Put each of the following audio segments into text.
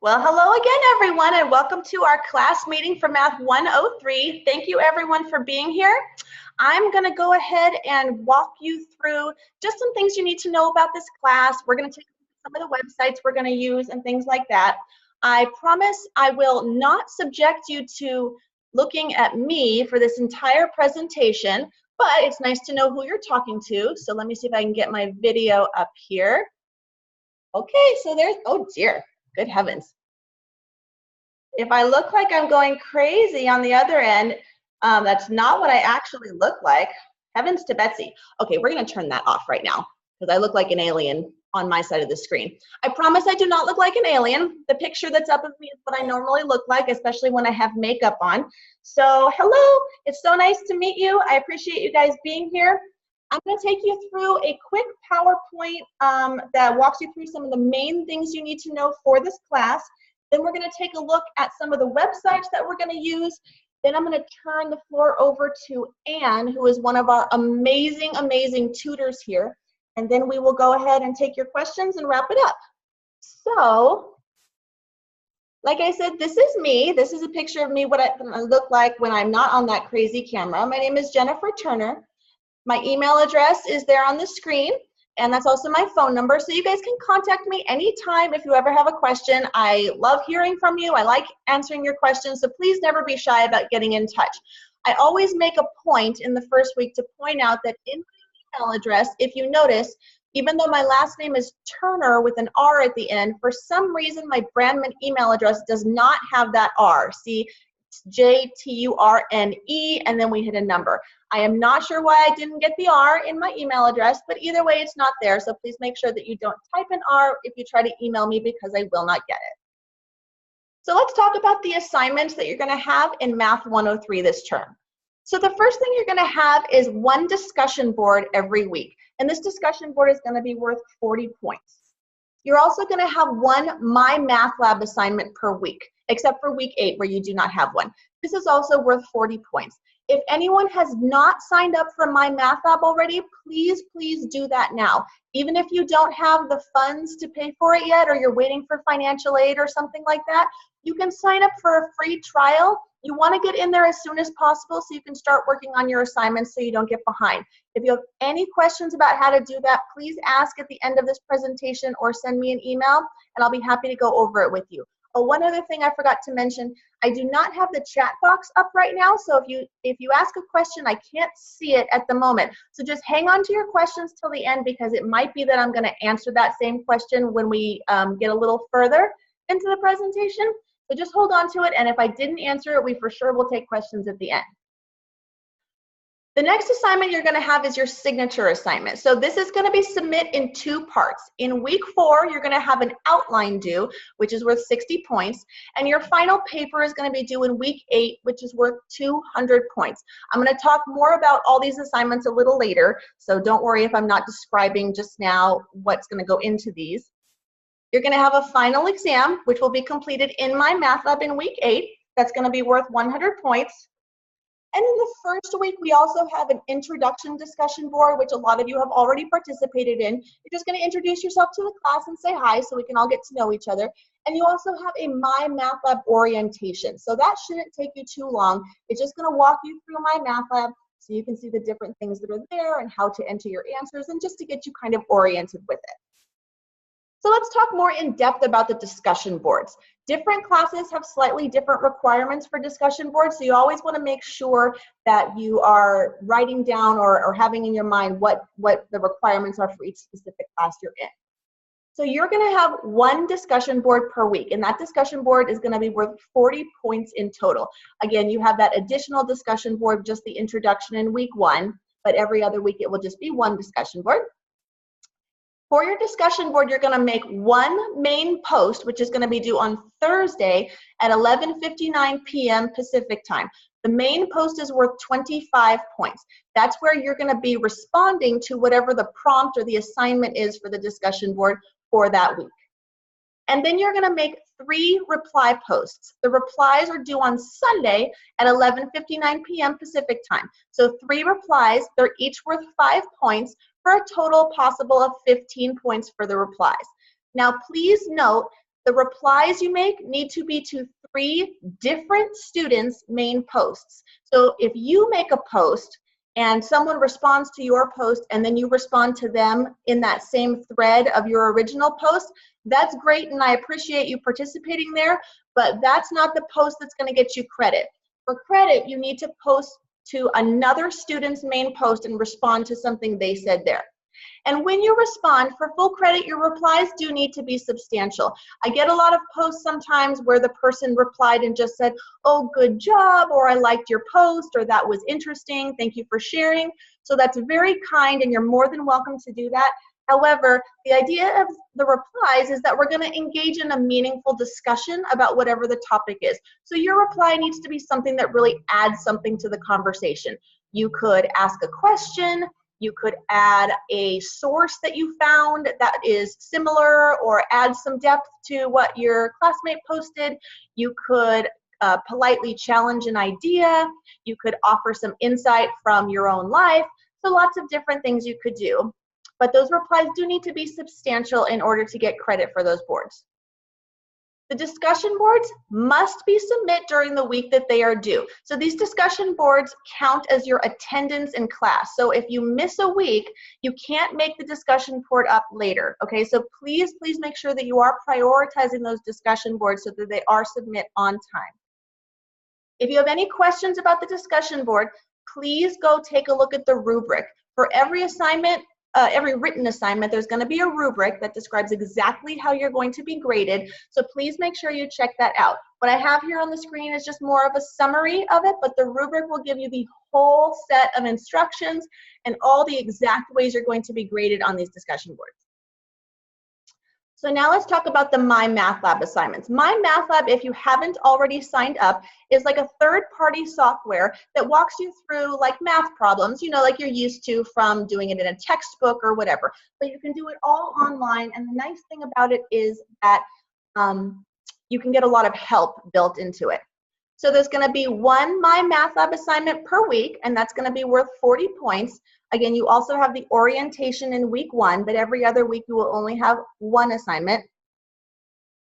Well, hello again, everyone, and welcome to our class meeting for Math 103. Thank you, everyone, for being here. I'm going to go ahead and walk you through just some things you need to know about this class. We're going to take some of the websites we're going to use and things like that. I promise I will not subject you to looking at me for this entire presentation, but it's nice to know who you're talking to. So let me see if I can get my video up here. Okay, so there's, oh dear. Good heavens. If I look like I'm going crazy on the other end, that's not what I actually look like. Heavens to Betsy. Okay, we're going to turn that off right now because I look like an alien on my side of the screen. I promise I do not look like an alien. The picture that's up of me is what I normally look like, especially when I have makeup on. So hello, it's so nice to meet you. I appreciate you guys being here. I'm going to take you through a quick PowerPoint that walks you through some of the main things you need to know for this class. Then we're going to take a look at some of the websites that we're going to use. Then I'm going to turn the floor over to Anne, who is one of our amazing, amazing tutors here. And then we will go ahead and take your questions and wrap it up. So, like I said, this is me. This is a picture of me, what I look like when I'm not on that crazy camera. My name is Jennifer Turner. My email address is there on the screen, and that's also my phone number, so you guys can contact me anytime if you ever have a question. I love hearing from you. I like answering your questions, so please never be shy about getting in touch. I always make a point in the first week to point out that in my email address, if you notice, even though my last name is Turner with an R at the end, for some reason my Brandman email address does not have that R. See, it's J-T-U-R-N-E, and then we hit a number. I am not sure why I didn't get the R in my email address, but either way, it's not there. So please make sure that you don't type an R if you try to email me because I will not get it. So let's talk about the assignments that you're going to have in Math 103 this term. So the first thing you're going to have is one discussion board every week. And this discussion board is going to be worth 40 points. You're also going to have one MyMathLab assignment per week, except for week 8 where you do not have one. This is also worth 40 points. If anyone has not signed up for MyMathLab already, please, please do that now. Even if you don't have the funds to pay for it yet, or you're waiting for financial aid or something like that, you can sign up for a free trial. You want to get in there as soon as possible so you can start working on your assignments so you don't get behind. If you have any questions about how to do that, please ask at the end of this presentation or send me an email, and I'll be happy to go over it with you. Oh, one other thing I forgot to mention, I do not have the chat box up right now, so if you ask a question, I can't see it at the moment. So just hang on to your questions till the end because it might be that I'm going to answer that same question when we get a little further into the presentation. So just hold on to it, and if I didn't answer it, we for sure will take questions at the end. The next assignment you're going to have is your signature assignment. So this is going to be submit in 2 parts. In week 4, you're going to have an outline due, which is worth 60 points. And your final paper is going to be due in week 8, which is worth 200 points. I'm going to talk more about all these assignments a little later, so don't worry if I'm not describing just now what's going to go into these. You're going to have a final exam, which will be completed in MyMathLab in week 8. That's going to be worth 100 points. And in the first week, we also have an introduction discussion board, which a lot of you have already participated in. You're just going to introduce yourself to the class and say hi so we can all get to know each other. And you also have a MyMathLab orientation. So that shouldn't take you too long. It's just going to walk you through MyMathLab so you can see the different things that are there and how to enter your answers and just to get you kind of oriented with it. So let's talk more in depth about the discussion boards. Different classes have slightly different requirements for discussion boards, so you always want to make sure that you are writing down or having in your mind what the requirements are for each specific class you're in. So you're going to have one discussion board per week, and that discussion board is going to be worth 40 points in total. Again, you have that additional discussion board, just the introduction in week 1, but every other week it will just be one discussion board. For your discussion board, you're going to make one main post, which is going to be due on Thursday at 11:59 p.m. Pacific time. The main post is worth 25 points. That's where you're going to be responding to whatever the prompt or the assignment is for the discussion board for that week. And then you're going to make 3 reply posts. The replies are due on Sunday at 11:59 p.m. Pacific time. So 3 replies, they're each worth 5 points for a total possible of 15 points for the replies. Now, please note The replies you make need to be to 3 different students' main posts. So if you make a post and someone responds to your post and then you respond to them in that same thread of your original post, that's great and I appreciate you participating there, but that's not the post that's going to get you credit. For credit, you need to post to another student's main post and respond to something they said there. And when you respond, for full credit, your replies do need to be substantial. I get a lot of posts sometimes where the person replied and just said, oh, good job, or I liked your post, or that was interesting, thank you for sharing. So that's very kind and you're more than welcome to do that. However, the idea of the replies is that we're going to engage in a meaningful discussion about whatever the topic is. So your reply needs to be something that really adds something to the conversation. You could ask a question, you could add a source that you found that is similar or add some depth to what your classmate posted. You could politely challenge an idea. You could offer some insight from your own life. So lots of different things you could do. But those replies do need to be substantial in order to get credit for those boards. The discussion boards must be submitted during the week that they are due. So these discussion boards count as your attendance in class. So if you miss a week, you can't make the discussion board up later. Okay, so please make sure that you are prioritizing those discussion boards so that they are submitted on time. If you have any questions about the discussion board, please go take a look at the rubric. For every assignment, every written assignment, there's going to be a rubric that describes exactly how you're going to be graded. So please make sure you check that out. What I have here on the screen is just more of a summary of it, but the rubric will give you the whole set of instructions and all the exact ways you're going to be graded on these discussion boards. So now let's talk about the MyMathLab assignments. MyMathLab, if you haven't already signed up, is like a third-party software that walks you through like math problems, you know, like you're used to from doing it in a textbook or whatever. But you can do it all online, and the nice thing about it is that you can get a lot of help built into it. So there's going to be one MyMathLab assignment per week, and that's going to be worth 40 points. Again, you also have the orientation in week 1, but every other week you will only have one assignment.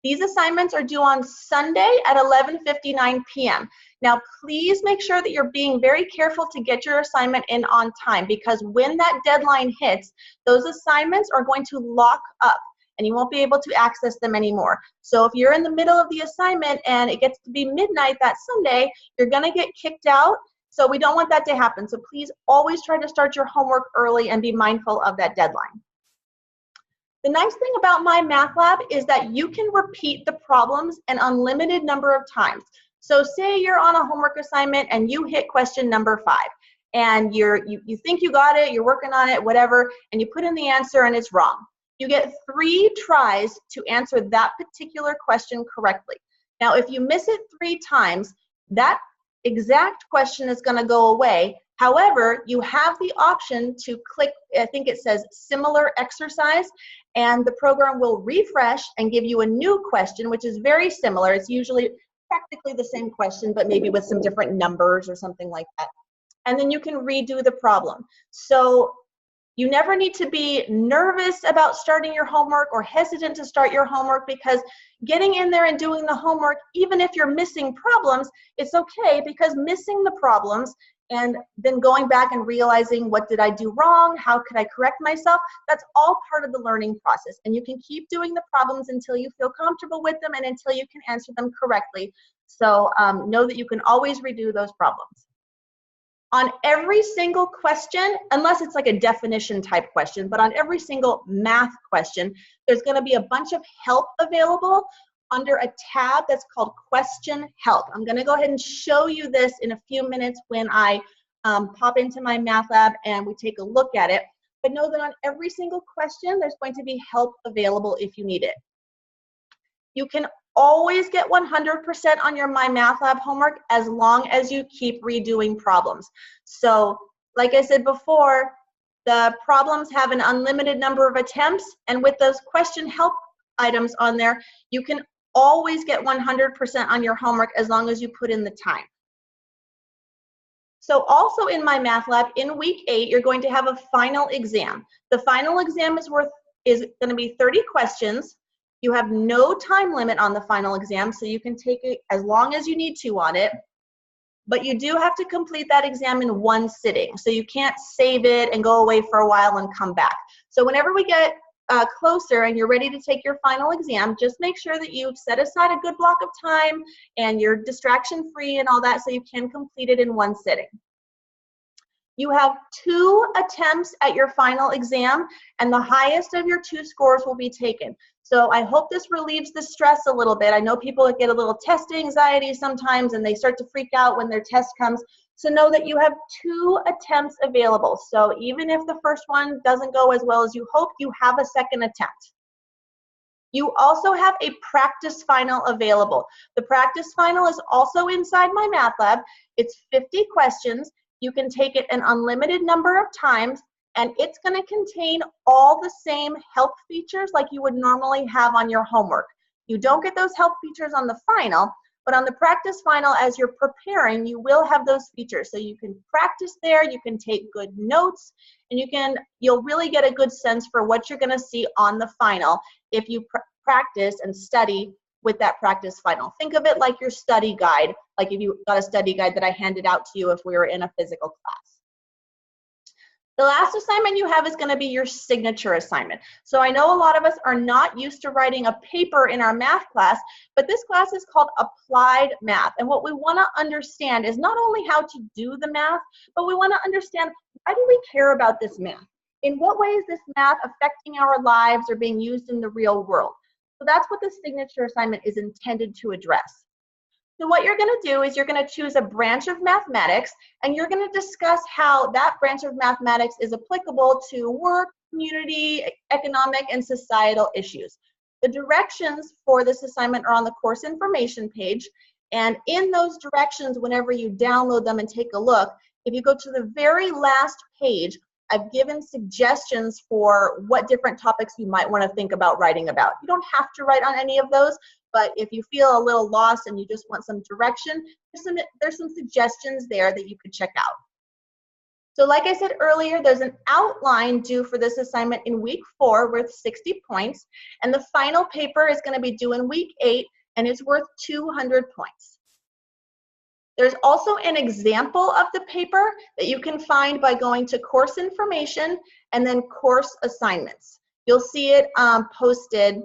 These assignments are due on Sunday at 11:59 p.m. Now, please make sure that you're being very careful to get your assignment in on time, because when that deadline hits, those assignments are going to lock up and you won't be able to access them anymore. So if you're in the middle of the assignment and it gets to be midnight that Sunday, you're going to get kicked out. So we don't want that to happen. So please always try to start your homework early and be mindful of that deadline. The nice thing about MyMathLab is that you can repeat the problems an unlimited number of times. So say you're on a homework assignment and you hit question number 5 and you think you got it, you're working on it, whatever, and you put in the answer and it's wrong. You get 3 tries to answer that particular question correctly. Now, if you miss it 3 times, that exact question is going to go away. However, you have the option to click, I think it says similar exercise, and the program will refresh and give you a new question, which is very similar. It's usually practically the same question, but maybe with some different numbers or something like that. And then you can redo the problem. So you never need to be nervous about starting your homework or hesitant to start your homework, because getting in there and doing the homework, even if you're missing problems, it's okay, because missing the problems and then going back and realizing what did I do wrong, how could I correct myself, that's all part of the learning process. And you can keep doing the problems until you feel comfortable with them and until you can answer them correctly. So know that you can always redo those problems. On every single question, unless it's like a definition type question, but on every single math question, there's going to be a bunch of help available under a tab that's called Question Help. I'm going to go ahead and show you this in a few minutes when I pop into MyMathLab and we take a look at it. But know that on every single question, there's going to be help available if you need it. You can always get 100% on your MyMathLab homework as long as you keep redoing problems. So, like I said before, the problems have an unlimited number of attempts, and with those question help items on there, you can always get 100% on your homework as long as you put in the time. So also in MyMathLab, in week 8, you're going to have a final exam. The final exam is going to be 30 questions. You have no time limit on the final exam, so you can take it as long as you need to on it. But you do have to complete that exam in one sitting. So you can't save it and go away for a while and come back. So whenever we get closer and you're ready to take your final exam, just make sure that you've set aside a good block of time and you're distraction free and all that so you can complete it in one sitting. You have 2 attempts at your final exam, and the highest of your 2 scores will be taken. So I hope this relieves the stress a little bit. I know people get a little test anxiety sometimes and they start to freak out when their test comes. So know that you have 2 attempts available. So even if the first one doesn't go as well as you hope, you have a second attempt. You also have a practice final available. The practice final is also inside MyMathLab. It's 50 questions. You can take it an unlimited number of times, and it's going to contain all the same help features like you would normally have on your homework. You don't get those help features on the final, but on the practice final, as you're preparing, you will have those features. So you can practice there, you can take good notes, and you'll really get a good sense for what you're going to see on the final if you practice and study with that practice final. Think of it like your study guide, like if you got a study guide that I handed out to you if we were in a physical class. The last assignment you have is going to be your signature assignment. So I know a lot of us are not used to writing a paper in our math class, but this class is called Applied Math. And what we want to understand is not only how to do the math, but we want to understand, why do we care about this math? In what way is this math affecting our lives or being used in the real world? So that's what the signature assignment is intended to address. So what you're going to do is you're going to choose a branch of mathematics, and you're going to discuss how that branch of mathematics is applicable to work, community, economic, and societal issues. The directions for this assignment are on the course information page, and in those directions, whenever you download them and take a look, if you go to the very last page, I've given suggestions for what different topics you might want to think about writing about. You don't have to write on any of those, but if you feel a little lost and you just want some direction, there's some suggestions there that you could check out. So like I said earlier, there's an outline due for this assignment in week 4 worth 60 points, and the final paper is going to be due in week 8, and it's worth 200 points. There's also an example of the paper that you can find by going to course information and then course assignments. You'll see it posted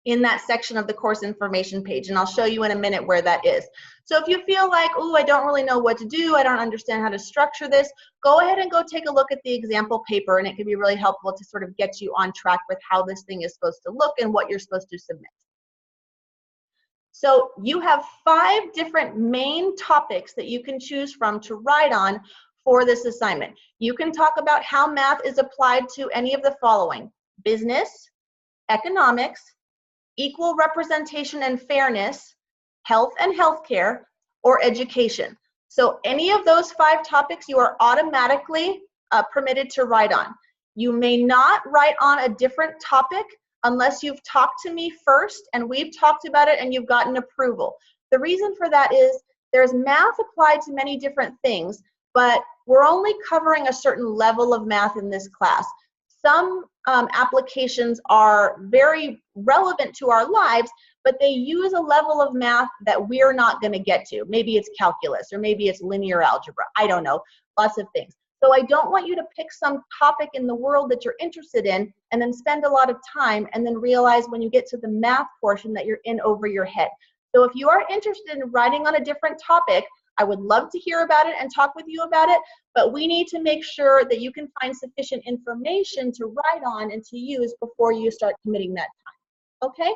in that section of the course information page, and I'll show you in a minute where that is. So if you feel like, oh, I don't really know what to do, I don't understand how to structure this, go ahead and go take a look at the example paper, and it can be really helpful to sort of get you on track with how this thing is supposed to look and what you're supposed to submit. So you have 5 different main topics that you can choose from to write on for this assignment. You can talk about how math is applied to any of the following: business, economics, equal representation and fairness, health and healthcare, or education. So any of those 5 topics you are automatically permitted to write on. You may not write on a different topic unless you've talked to me first and we've talked about it and you've gotten approval. The reason for that is there's math applied to many different things, but we're only covering a certain level of math in this class. Some applications are very relevant to our lives, but they use a level of math that we're not going to get to. Maybe it's calculus, or maybe it's linear algebra. I don't know, lots of things. So I don't want you to pick some topic in the world that you're interested in and then spend a lot of time and then realize when you get to the math portion that you're in over your head. So if you are interested in writing on a different topic, I would love to hear about it and talk with you about it, but we need to make sure that you can find sufficient information to write on and to use before you start committing that time, okay?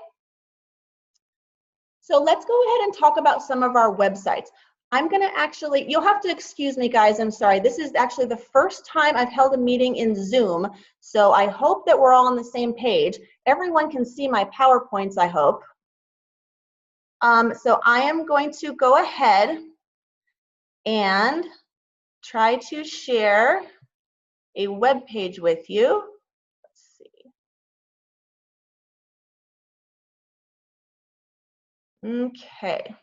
So let's go ahead and talk about some of our websites. I'm gonna actually, you'll have to excuse me guys, I'm sorry. This is actually the first time I've held a meeting in Zoom, so I hope that we're all on the same page. Everyone can see my PowerPoints, I hope. So I am going to go ahead and try to share a web page with you. Let's see. Okay.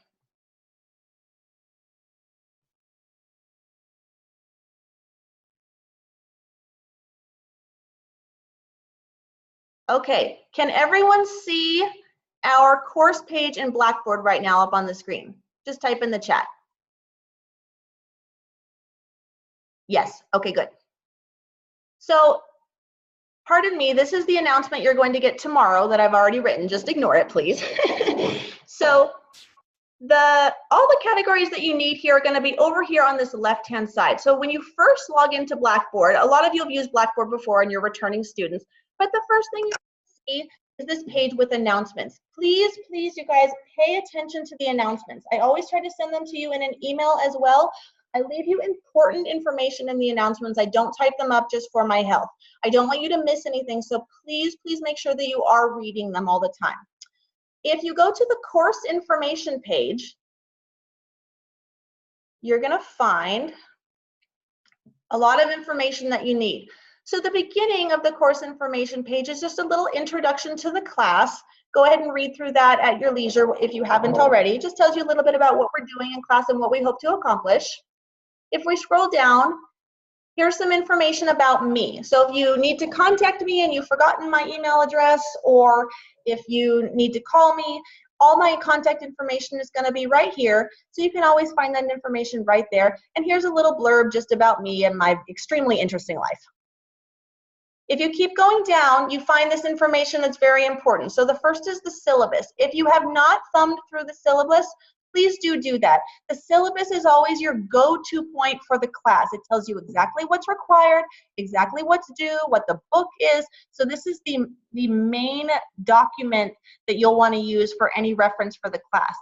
Okay, can everyone see our course page in Blackboard right now up on the screen? Just type in the chat. Yes, okay, good. So, pardon me, this is the announcement you're going to get tomorrow that I've already written. Just ignore it, please. So, all the categories that you need here are going to be over here on this left-hand side. So when you first log into Blackboard, a lot of you have used Blackboard before and you're returning students, but the first thing you see is this page with announcements. Please, you guys, pay attention to the announcements. I always try to send them to you in an email as well. I leave you important information in the announcements. I don't type them up just for my health. I don't want you to miss anything, so please make sure that you are reading them all the time. If you go to the course information page, you're going to find a lot of information that you need. So the beginning of the course information page is just a little introduction to the class. Go ahead and read through that at your leisure if you haven't already. It just tells you a little bit about what we're doing in class and what we hope to accomplish. If we scroll down, here's some information about me. So if you need to contact me and you've forgotten my email address, or if you need to call me, all my contact information is going to be right here. So you can always find that information right there. And here's a little blurb just about me and my extremely interesting life. If you keep going down, you find this information that's very important. So the first is the syllabus. If you have not thumbed through the syllabus, please do that. The syllabus is always your go-to point for the class. It tells you exactly what's required, exactly what's due, what the book is. So this is the main document that you'll want to use for any reference for the class.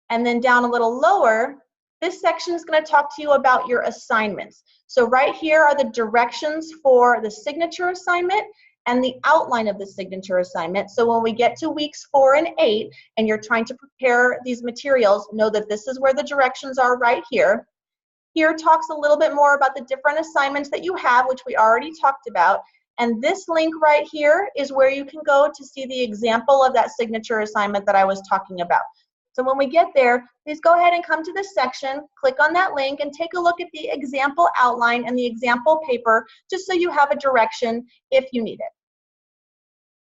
And then down a little lower, this section is going to talk to you about your assignments. So right here are the directions for the signature assignment and the outline of the signature assignment. So when we get to weeks 4 and 8 and you're trying to prepare these materials, know that this is where the directions are right here. Here talks a little bit more about the different assignments that you have, which we already talked about. And this link right here is where you can go to see the example of that signature assignment that I was talking about. So when we get there, please go ahead and come to this section, click on that link, and take a look at the example outline and the example paper, just so you have a direction if you need it.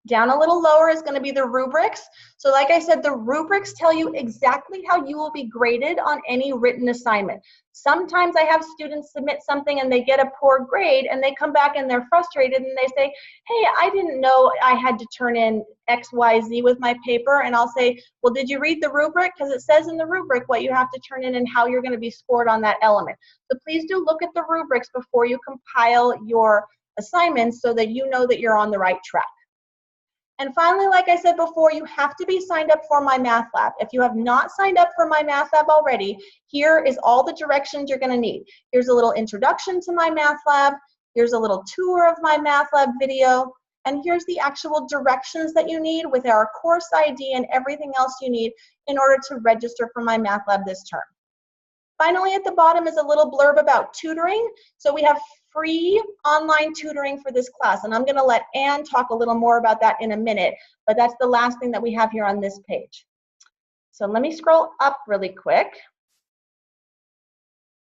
Down a little lower is going to be the rubrics. So like I said, the rubrics tell you exactly how you will be graded on any written assignment. Sometimes I have students submit something and they get a poor grade and they come back and they're frustrated and they say, hey, I didn't know I had to turn in X, Y, Z with my paper. And I'll say, well, did you read the rubric? Because it says in the rubric what you have to turn in and how you're going to be scored on that element. So please do look at the rubrics before you compile your assignments so that you know that you're on the right track. And finally, like I said before, you have to be signed up for MyMathLab. If you have not signed up for MyMathLab already, here is all the directions you're going to need. Here's a little introduction to MyMathLab. Here's a little tour of MyMathLab video. And here's the actual directions that you need with our course ID and everything else you need in order to register for MyMathLab this term. Finally, at the bottom is a little blurb about tutoring. So we have free online tutoring for this class, and I'm going to let Anne talk a little more about that in a minute, but that's the last thing that we have here on this page. So let me scroll up really quick.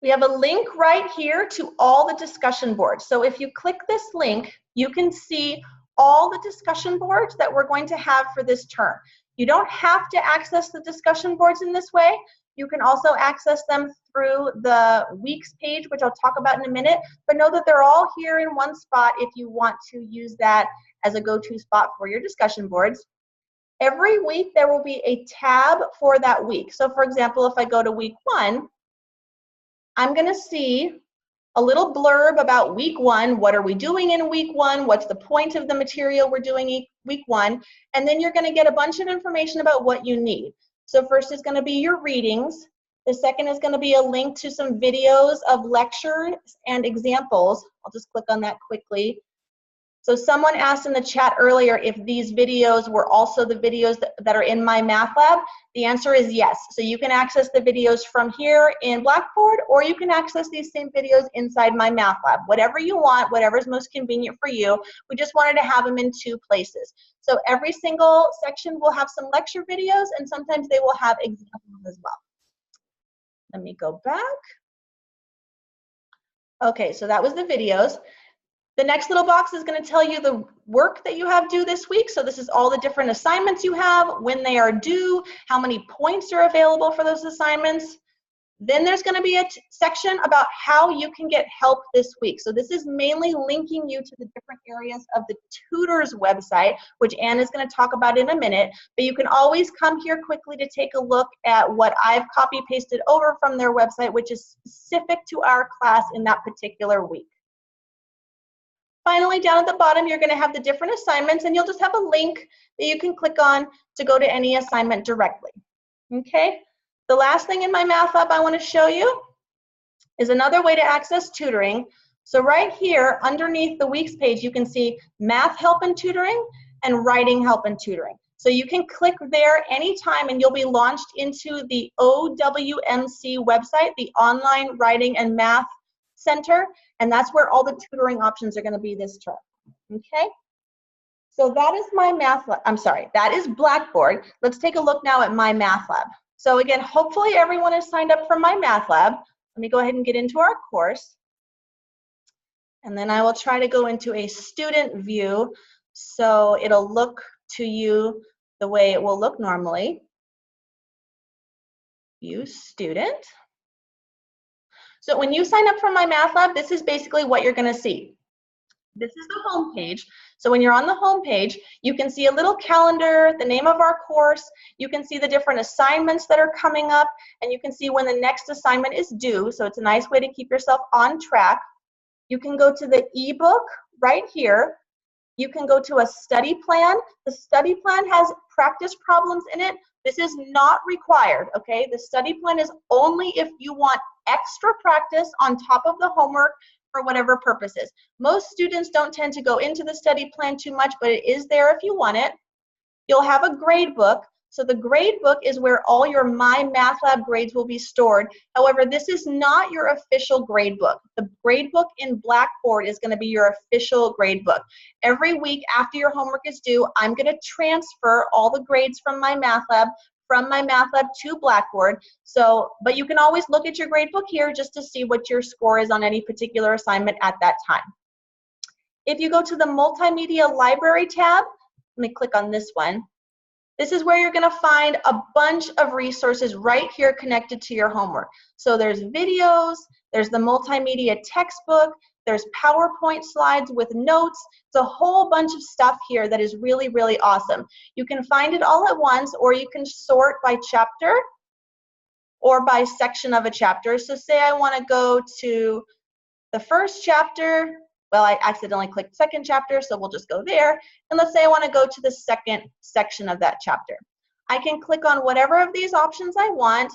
We have a link right here to all the discussion boards. So if you click this link, you can see all the discussion boards that we're going to have for this term. You don't have to access the discussion boards in this way. You can also access them through the weeks page, which I'll talk about in a minute, but know that they're all here in one spot if you want to use that as a go-to spot for your discussion boards. Every week there will be a tab for that week. So for example, if I go to week 1, I'm going to see a little blurb about week 1. What are we doing in week 1? What's the point of the material we're doing week 1? And then you're going to get a bunch of information about what you need. So first is going to be your readings. The second is going to be a link to some videos of lectures and examples. I'll just click on that quickly. So someone asked in the chat earlier if these videos were also the videos that are in MyMathLab. The answer is yes. So you can access the videos from here in Blackboard, or you can access these same videos inside MyMathLab. Whatever you want, whatever's most convenient for you. We just wanted to have them in 2 places. So every single section will have some lecture videos, and sometimes they will have examples as well. Let me go back. Okay, so that was the videos. The next little box is going to tell you the work that you have due this week. So this is all the different assignments you have, when they are due, how many points are available for those assignments. Then there's going to be a section about how you can get help this week. So this is mainly linking you to the different areas of the tutors website, which Anne is going to talk about in a minute. But you can always come here quickly to take a look at what I've copy pasted over from their website, which is specific to our class in that particular week. Finally, down at the bottom, you're going to have the different assignments, and you'll just have a link that you can click on to go to any assignment directly. Okay? The last thing in MyMathLab I want to show you is another way to access tutoring. So right here, underneath the weeks page, you can see math help and tutoring and writing help and tutoring. So you can click there anytime and you'll be launched into the OWMC website, the Online Writing and Math Center, and that's where all the tutoring options are going to be this term. Okay? So that is MyMathLab. I'm sorry, that is Blackboard. Let's take a look now at MyMathLab. So again, hopefully everyone is signed up for MyMathLab. Let me go ahead and get into our course. And then I will try to go into a student view so it'll look to you the way it will look normally. View student. So when you sign up for MyMathLab, this is basically what you're going to see. This is the home page. So when you're on the home page, you can see a little calendar, the name of our course, you can see the different assignments that are coming up, and you can see when the next assignment is due. So it's a nice way to keep yourself on track. You can go to the ebook right here. You can go to a study plan. The study plan has practice problems in it. This is not required, okay? The study plan is only if you want extra practice on top of the homework for whatever purposes. Most students don't tend to go into the study plan too much, but it is there if you want it. You'll have a grade book. So the grade book is where all your MyMathLab grades will be stored. However, this is not your official grade book. The grade book in Blackboard is going to be your official grade book. Every week after your homework is due, I'm going to transfer all the grades from MyMathLab to Blackboard. So, but you can always look at your grade book here just to see what your score is on any particular assignment at that time. If you go to the Multimedia Library tab, let me click on this one. This is where you're going to find a bunch of resources right here connected to your homework. So there's videos, there's the multimedia textbook, there's PowerPoint slides with notes. It's a whole bunch of stuff here that is really, really awesome. You can find it all at once, or you can sort by chapter or by section of a chapter. So say I want to go to the first chapter. Well, I accidentally clicked second chapter, so we'll just go there. And let's say I want to go to the second section of that chapter. I can click on whatever of these options I want.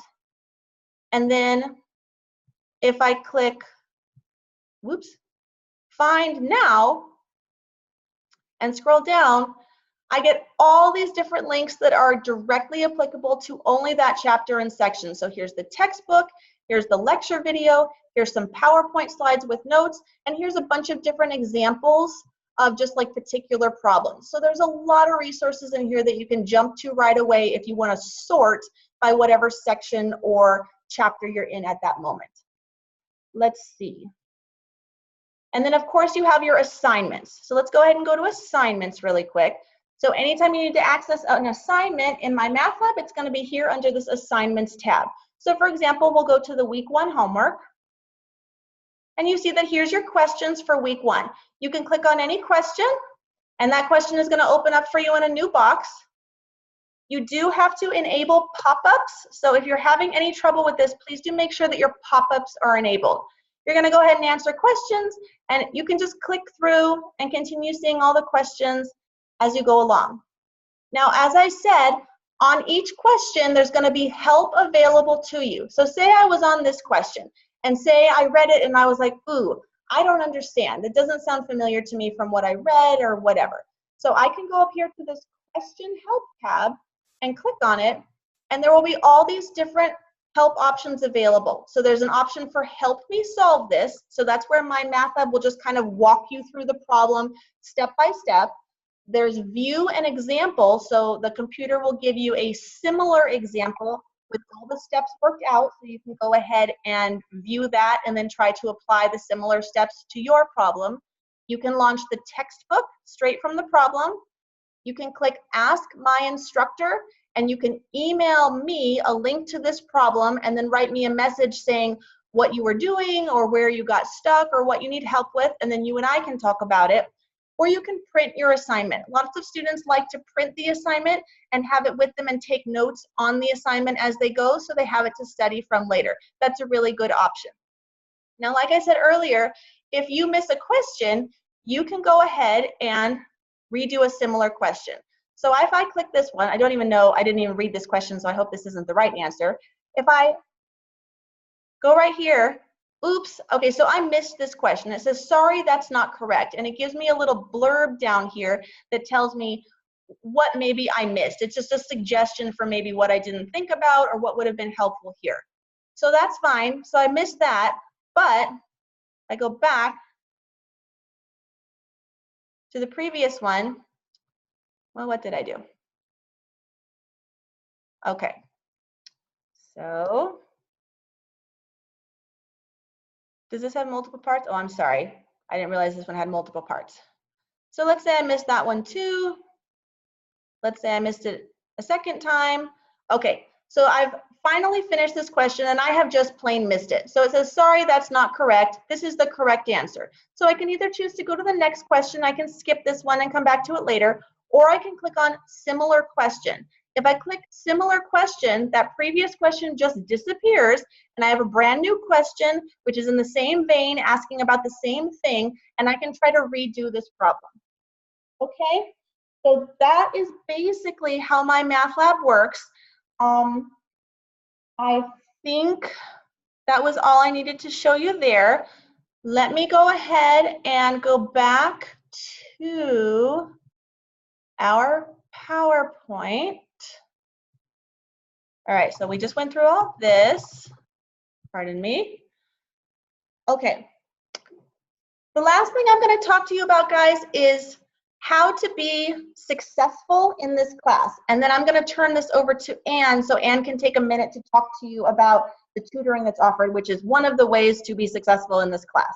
And then if I click, Find Now, and scroll down, I get all these different links that are directly applicable to only that chapter and section. So here's the textbook, here's the lecture video, here's some PowerPoint slides with notes, and here's a bunch of different examples of just like particular problems. So there's a lot of resources in here that you can jump to right away if you want to sort by whatever section or chapter you're in at that moment. Let's see. And then of course you have your assignments. So let's go ahead and go to assignments really quick. So anytime you need to access an assignment in MyMathLab, it's going to be here under this assignments tab. So for example, we'll go to the week 1 homework. And you see that here's your questions for week 1. You can click on any question, and that question is going to open up for you in a new box. You do have to enable pop-ups. So if you're having any trouble with this, please do make sure that your pop-ups are enabled. You're going to go ahead and answer questions, and you can just click through and continue seeing all the questions as you go along. Now, as I said, on each question, there's going to be help available to you. So say I was on this question, and say I read it and I was like, ooh, I don't understand. It doesn't sound familiar to me from what I read or whatever. So I can go up here to this question help tab and click on it, and there will be all these different help options available. So there's an option for help me solve this. So that's where MyMathLab will just kind of walk you through the problem step by step. There's view an example. So the computer will give you a similar example with all the steps worked out, so you can go ahead and view that and then try to apply the similar steps to your problem. You can launch the textbook straight from the problem. You can click Ask My Instructor, and you can email me a link to this problem and then write me a message saying what you were doing or where you got stuck or what you need help with, and then you and I can talk about it. Or you can print your assignment. Lots of students like to print the assignment and have it with them and take notes on the assignment as they go so they have it to study from later. That's a really good option. Now, like I said earlier, if you miss a question, you can go ahead and redo a similar question. So if I click this one, I don't even know, I didn't even read this question, so I hope this isn't the right answer. If I go right here, oops, okay, so I missed this question. It says, sorry, that's not correct. And it gives me a little blurb down here that tells me what maybe I missed. It's just a suggestion for maybe what I didn't think about or what would have been helpful here. So that's fine. So I missed that, but I go back to the previous one. Well, what did I do? Okay, so does this have multiple parts? Oh, I'm sorry. I didn't realize this one had multiple parts. So let's say I missed that one too. Let's say I missed it a second time. Okay, so I've finally finished this question and I have just plain missed it. So it says, sorry, that's not correct. This is the correct answer. So I can either choose to go to the next question, I can skip this one and come back to it later, or I can click on similar question. If I click similar question, that previous question just disappears and I have a brand new question, which is in the same vein, asking about the same thing, and I can try to redo this problem. Okay, so that is basically how MyMathLab works. I think that was all I needed to show you there. Let me go ahead and go back to our PowerPoint. All right, so we just went through all this. Pardon me. Okay. The last thing I'm going to talk to you about, guys, is how to be successful in this class. And then I'm going to turn this over to Anne so Anne can take a minute to talk to you about the tutoring that's offered, which is one of the ways to be successful in this class.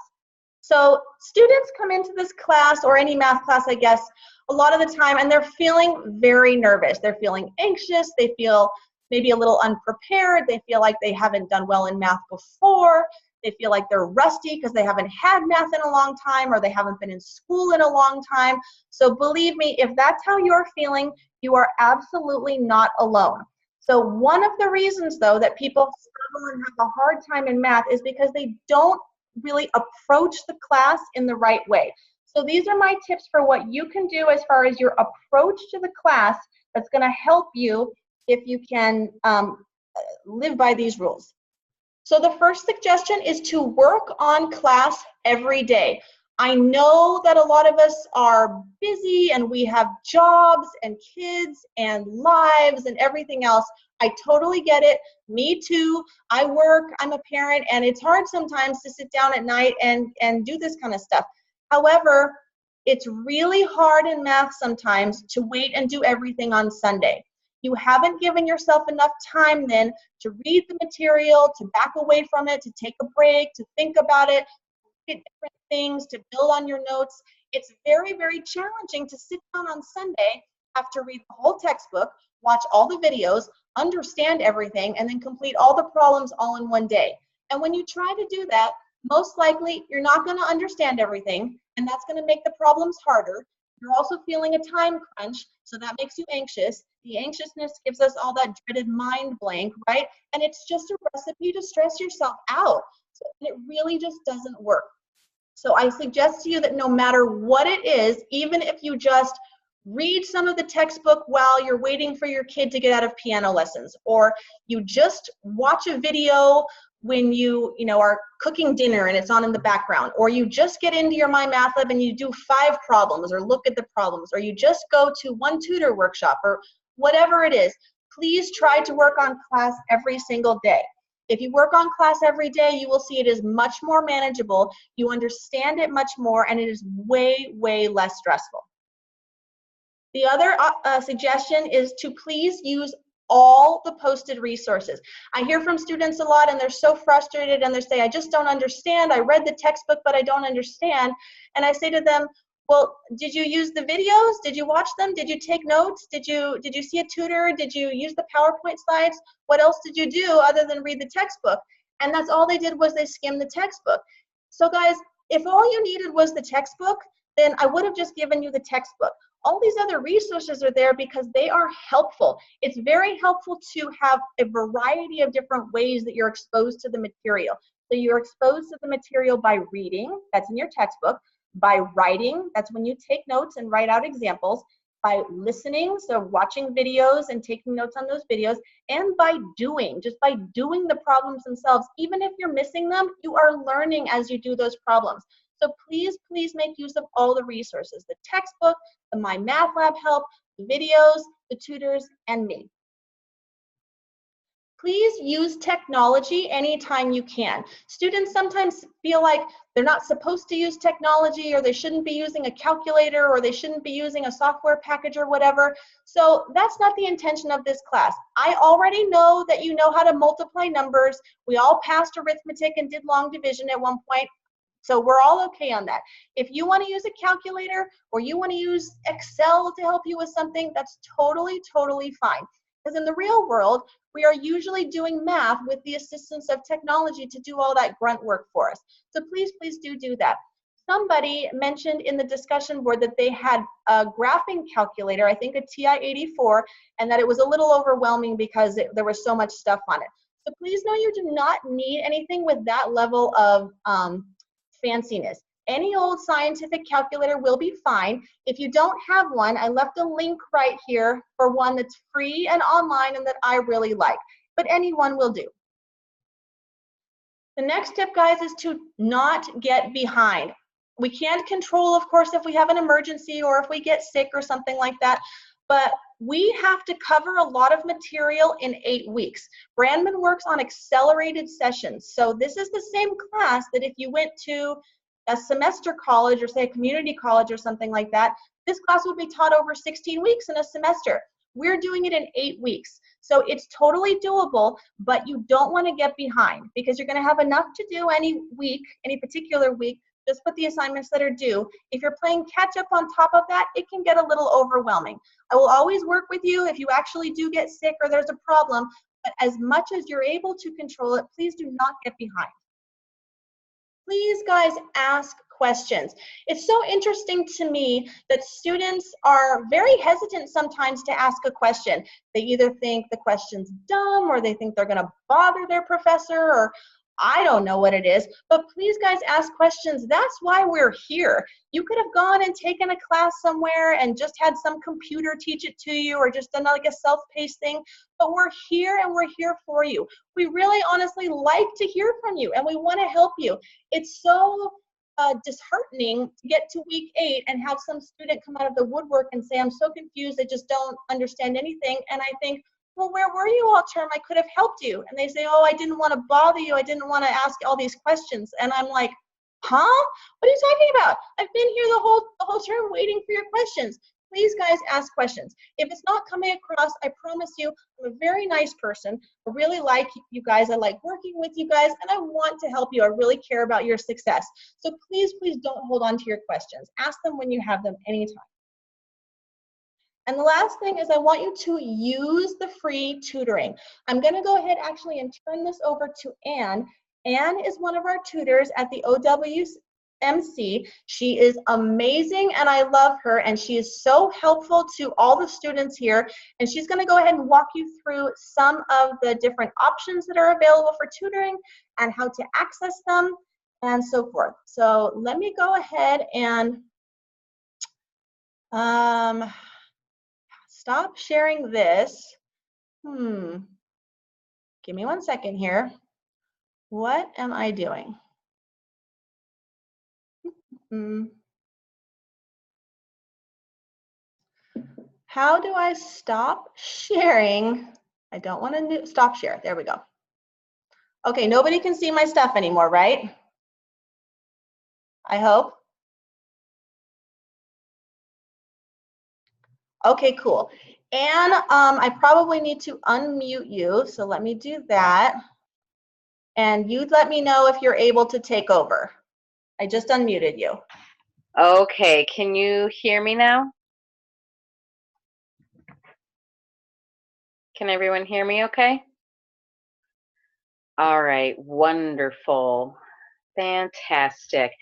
So students come into this class, or any math class, I guess, a lot of the time, and they're feeling very nervous. They're feeling anxious. They feel maybe a little unprepared. They feel like they haven't done well in math before. They feel like they're rusty because they haven't had math in a long time, or they haven't been in school in a long time. So believe me, if that's how you're feeling, you are absolutely not alone. So one of the reasons, though, that people struggle and have a hard time in math is because they don't really approach the class in the right way. So these are my tips for what you can do as far as your approach to the class that's going to help you if you can live by these rules. So the first suggestion is to work on class every day. I know that a lot of us are busy and we have jobs and kids and lives and everything else. I totally get it. Me too. I work, I'm a parent, and it's hard sometimes to sit down at night and do this kind of stuff. However, it's really hard in math sometimes to wait and do everything on Sunday. You haven't given yourself enough time then to read the material, to back away from it, to take a break, to think about it, look at different things, to build on your notes. It's very, very challenging to sit down on Sunday, have to read the whole textbook, watch all the videos, understand everything, and then complete all the problems all in one day. And when you try to do that, most likely you're not going to understand everything, and that's going to make the problems harder. You're also feeling a time crunch, so that makes you anxious. The anxiousness gives us all that dreaded mind blank, right? And it's just a recipe to stress yourself out. So it really just doesn't work. So I suggest to you that no matter what it is, even if you just read some of the textbook while you're waiting for your kid to get out of piano lessons, or you just watch a video when you are cooking dinner and it's on in the background, or you just get into your MyMathLab and you do 5 problems or look at the problems, or you just go to one tutor workshop, or whatever it is, please try to work on class every single day. If you work on class every day, you will see it is much more manageable, you understand it much more, and it is way, way less stressful. The other suggestion is to please use all the posted resources. I hear from students a lot and they're so frustrated and they say, I just don't understand. I read the textbook, but I don't understand. And I say to them, well, did you use the videos? Did you watch them? Did you take notes? Did you see a tutor? Did you use the PowerPoint slides? What else did you do other than read the textbook? And that's all they did was they skimmed the textbook. So guys, if all you needed was the textbook, then I would have just given you the textbook. All these other resources are there because they are helpful. It's very helpful to have a variety of different ways that you're exposed to the material. So you're exposed to the material by reading, that's in your textbook, by writing, that's when you take notes and write out examples, by listening, so watching videos and taking notes on those videos, and by doing, just by doing the problems themselves. Even if you're missing them, you are learning as you do those problems. So please, please make use of all the resources, the textbook, the MyMathLab help, the videos, the tutors, and me. Please use technology anytime you can. Students sometimes feel like they're not supposed to use technology, or they shouldn't be using a calculator, or they shouldn't be using a software package or whatever. So that's not the intention of this class. I already know that you know how to multiply numbers. We all passed arithmetic and did long division at one point. So we're all okay on that. If you want to use a calculator or you want to use Excel to help you with something, that's totally, totally fine. Because in the real world, we are usually doing math with the assistance of technology to do all that grunt work for us. So please, please do that. Somebody mentioned in the discussion board that they had a graphing calculator, I think a TI-84, and that it was a little overwhelming because there was so much stuff on it. So please know you do not need anything with that level of fanciness. Any old scientific calculator will be fine. If you don't have one, I left a link right here for one that's free and online and that I really like, but anyone will do. The next tip, guys, is to not get behind. We can't control, of course, if we have an emergency or if we get sick or something like that, but we have to cover a lot of material in 8 weeks. Brandman works on accelerated sessions. So this is the same class that if you went to a semester college or say a community college or something like that, this class would be taught over 16 weeks in a semester. We're doing it in 8 weeks. So it's totally doable, but you don't want to get behind because you're going to have enough to do any week, any particular week, just with the assignments that are due. If you're playing catch up on top of that, it can get a little overwhelming. I will always work with you if you actually do get sick or there's a problem, but as much as you're able to control it, please do not get behind. Please, guys, ask questions. It's so interesting to me that students are very hesitant sometimes to ask a question. They either think the question's dumb or they think they're going to bother their professor, or I don't know what it is, but please, guys, ask questions. That's why we're here. You could have gone and taken a class somewhere and just had some computer teach it to you or just done like a self-paced thing, but we're here and we're here for you. We really honestly like to hear from you and we want to help you. It's so disheartening to get to week 8 and have some student come out of the woodwork and say, I'm so confused, I just don't understand anything. And I think, well, where were you all term? I could have helped you. And they say, oh, I didn't want to bother you. I didn't want to ask all these questions. And I'm like, huh? What are you talking about? I've been here the whole term waiting for your questions. Please, guys, ask questions. If it's not coming across, I promise you, I'm a very nice person. I really like you guys. I like working with you guys, and I want to help you. I really care about your success. So please, please don't hold on to your questions. Ask them when you have them anytime. And the last thing is I want you to use the free tutoring. I'm going to go ahead actually and turn this over to Anne. Anne is one of our tutors at the OWMC. She is amazing and I love her, and she is so helpful to all the students here. And she's going to go ahead and walk you through some of the different options that are available for tutoring and how to access them and so forth. So let me go ahead and stop sharing this. Give me 1 second here. What am I doing? How do I stop sharing? I don't want to stop share. There we go. Okay, nobody can see my stuff anymore, right? I hope. Okay, cool. And I probably need to unmute you, so let me do that. And you'd let me know if you're able to take over. I just unmuted you. Okay, can you hear me now? Can everyone hear me okay? All right, wonderful, fantastic.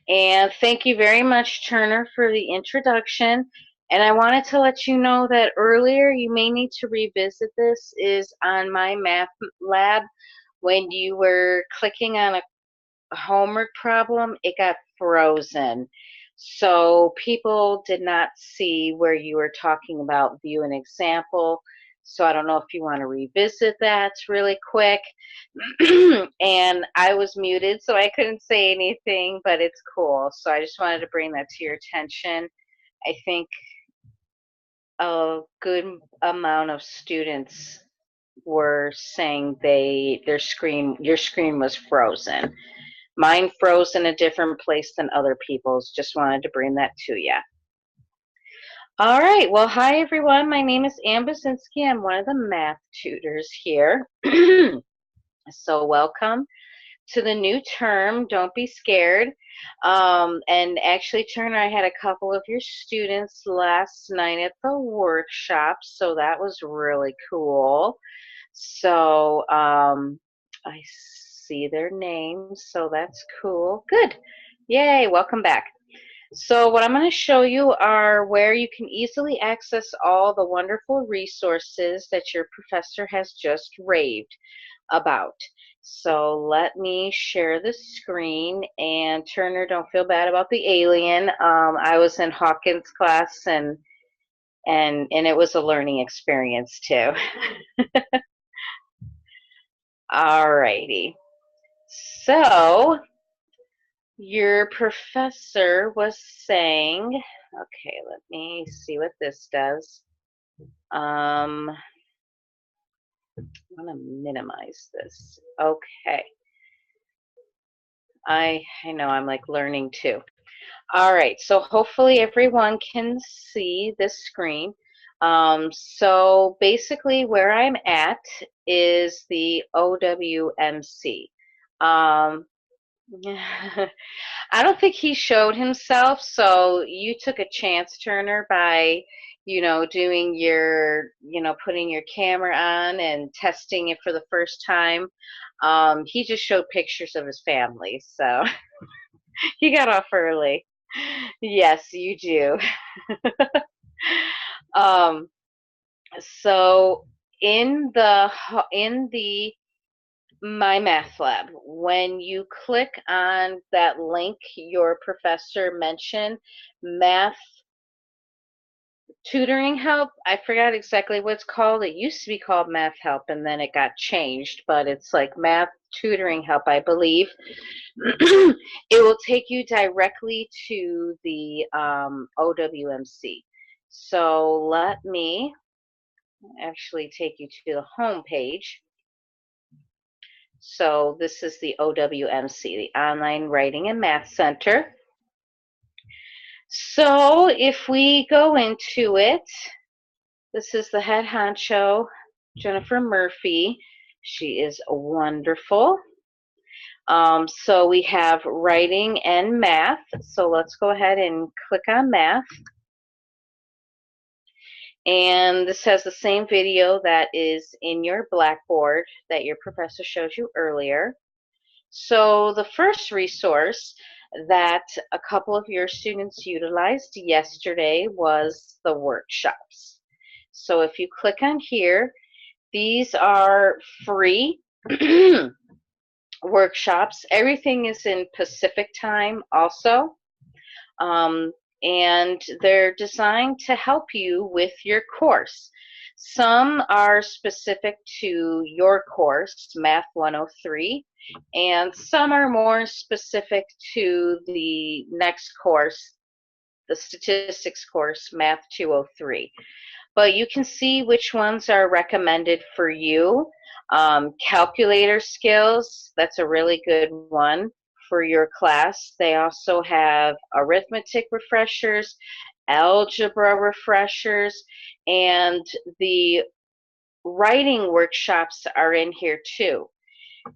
And thank you very much, Turner, for the introduction. And I wanted to let you know that earlier, you may need to revisit this, is on MyMathLab. When you were clicking on a homework problem, it got frozen. So people did not see where you were talking about view an example. So I don't know if you want to revisit that really quick. And I was muted, so I couldn't say anything, but it's cool. So I just wanted to bring that to your attention. I think a good amount of students were saying your screen was frozen. Mine froze in a different place than other people's. Just wanted to bring that to you. All right. Well, hi, everyone. My name is Ann Basinski. I'm one of the math tutors here. So welcome to the new term. Don't be scared. And actually, Turner, I had a couple of your students last night at the workshop, so that was really cool. So I see their names, so that's cool. Good. Yay, welcome back. So what I'm going to show you are where you can easily access all the wonderful resources that your professor has just raved about. So let me share the screen. And Turner, don't feel bad about the alien. I was in Hawkins' class, and it was a learning experience too. Alrighty. So your professor was saying, okay, let me see what this does. I'm going to minimize this. Okay. I know I'm like learning too. All right, so hopefully everyone can see this screen. So basically where I'm at is the OWMC. I don't think he showed himself, so you took a chance, Turner, by, doing your, putting your camera on and testing it for the first time. He just showed pictures of his family, so he got off early. Yes, you do. So in the MyMath Lab, when you click on that link your professor mentioned, Math Tutoring Help, I forgot exactly what it's called. It used to be called Math Help, and then it got changed, but it's like Math Tutoring Help, I believe. It will take you directly to the OWMC. So let me actually take you to the home page. So this is the OWMC, the Online Writing and Math Center. So if we go into it, this is the head honcho, Jennifer Murphy. She is wonderful. So we have writing and math. So let's go ahead and click on math. And this has the same video that is in your Blackboard that your professor showed you earlier. So the first resource that a couple of your students utilized yesterday was the workshops. So if you click on here, these are free workshops. Everything is in Pacific time also. And they're designed to help you with your course. Some are specific to your course, Math 103, and some are more specific to the next course, the statistics course, Math 203. But you can see which ones are recommended for you. Calculator skills, that's a really good one for your class. They also have arithmetic refreshers algebra refreshers, and the writing workshops are in here too.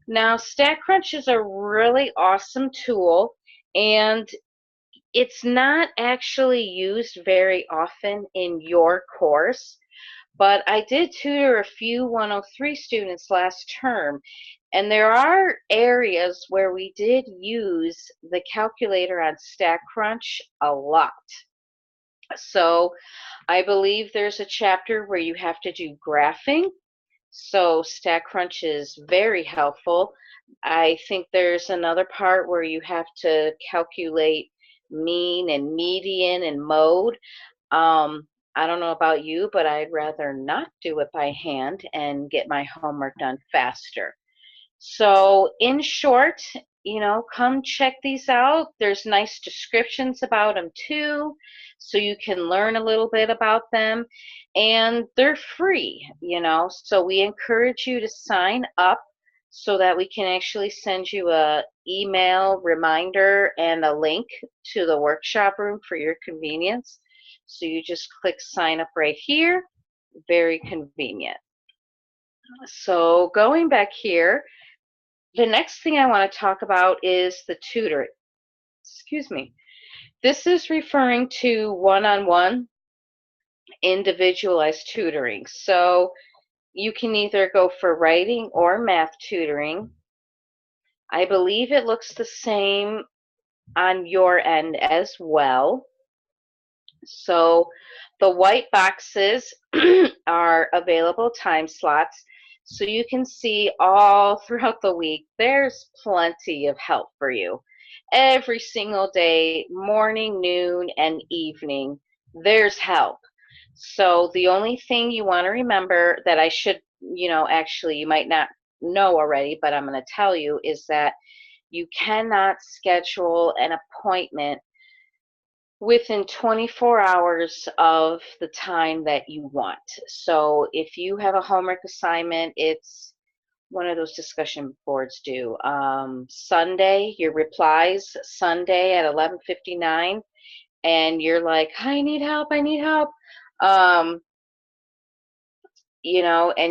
Now, StatCrunch is a really awesome tool, and it's not actually used very often in your course, but I did tutor a few 103 students last term, and there are areas where we did use the calculator on StatCrunch a lot. So I believe there's a chapter where you have to do graphing. So StatCrunch is very helpful. I think there's another part where you have to calculate mean and median and mode. I don't know about you, but I'd rather not do it by hand and get my homework done faster. So in short, come check these out. There's nice descriptions about them too, so you can learn a little bit about them. And they're free, so we encourage you to sign up so that we can actually send you a email reminder and a link to the workshop room for your convenience. So you just click sign up right here. Very convenient. So going back here, the next thing I want to talk about is the tutor. Excuse me. This is referring to one-on-one individualized tutoring. So you can either go for writing or math tutoring. I believe it looks the same on your end as well. So the white boxes are available time slots. So you can see all throughout the week, there's plenty of help for you. Every single day, morning, noon, and evening, there's help. So the only thing you want to remember that I should, actually you might not know already, but I'm going to tell you, is that you cannot schedule an appointment within 24 hours of the time that you want. So if you have a homework assignment, it's one of those discussion boards do. Sunday, your replies Sunday at 11:59, and you're like, I need help, I need help. And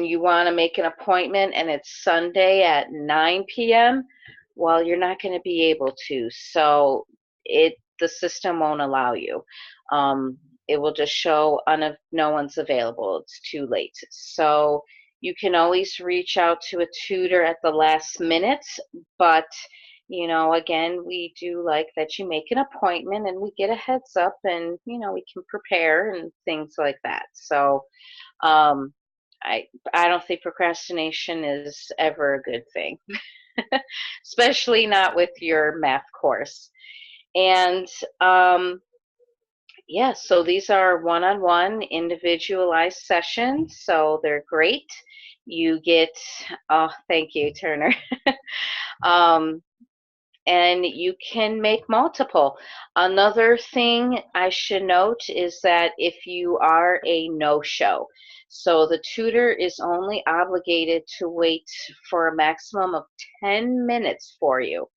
you want to make an appointment and it's Sunday at 9 p.m., well, you're not going to be able to. So the system won't allow you. It will just show no one's available. It's too late. So you can always reach out to a tutor at the last minute, but again, we do like that you make an appointment and we get a heads up and, we can prepare and things like that. So I don't think procrastination is ever a good thing, especially not with your math course. And yeah, so these are one-on-one individualized sessions, so they're great. You get, oh, thank you, Turner. And you can make multiple. Another thing I should note is that if you are a no-show, so the tutor is only obligated to wait for a maximum of 10 minutes for you.